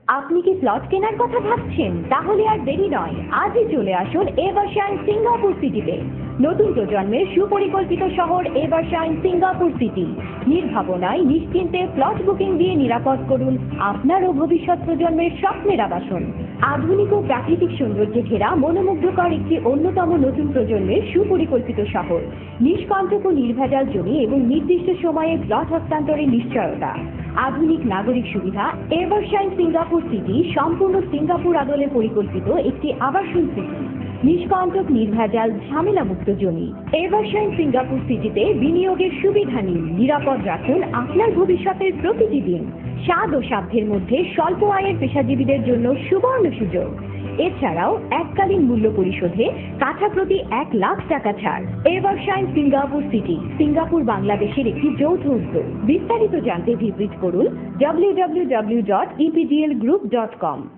আপনি কি প্লট কেনার কথা ভাবছেন? তাহলে আর দেরি নয়, আজই চলে আসুন এভারশাইন সিঙ্গাপুর সিটিতে। নতুন প্রজন্মের সুপরিকল্পিত শহর এভারশাইন সিঙ্গাপুর সিটি। নির্ভাবনায় নিশ্চিন্তে প্লট বুকিং দিয়ে নিরাপদ করুন আপনার ও ভবিষ্যৎ প্রজন্মের স্বপ্নের আবাসন। আধুনিক ও প্রাকৃতিক সৌন্দর্যে ঘেরা মনোমুগ্ধকর একটি অন্যতম নতুন প্রজন্মের সুপরিকল্পিত শহর। নিষ্কণ্টক ও নির্ভেজাল জমি এবং নির্দিষ্ট সময়ে প্লট হস্তান্তরের নিশ্চয়তা। আধুনিক নাগরিক সুবিধা। এভারশাইন সিঙ্গাপুর সিটি সম্পূর্ণ সিঙ্গাপুর আদলে পরিকল্পিত একটি আবাসন সিটি। নিষ্কণ্টক, নির্ভেজাল, ঝামেলামুক্ত জমি। এভারশাইন সিঙ্গাপুর সিটিতে বিনিয়োগের সুবিধা নিন। নিরাপদ রাখুন আপনার ভবিষ্যতের প্রতিটি দিন। স্বাদ ও সাধ্যের মধ্যে স্বল্প আয়ের পেশাজীবীদের জন্য সুবর্ণ সুযোগ। এছাড়াও এককালীন মূল্য পরিশোধে কাঠা প্রতি 1 লাখ টাকা ছাড়। এভারশাইন সিঙ্গাপুর সিটি সিঙ্গাপুর বাংলাদেশের একটি যৌথ উদ্যোগ। বিস্তারিত জানতে ভিজিট করুন www.epglgroup.com।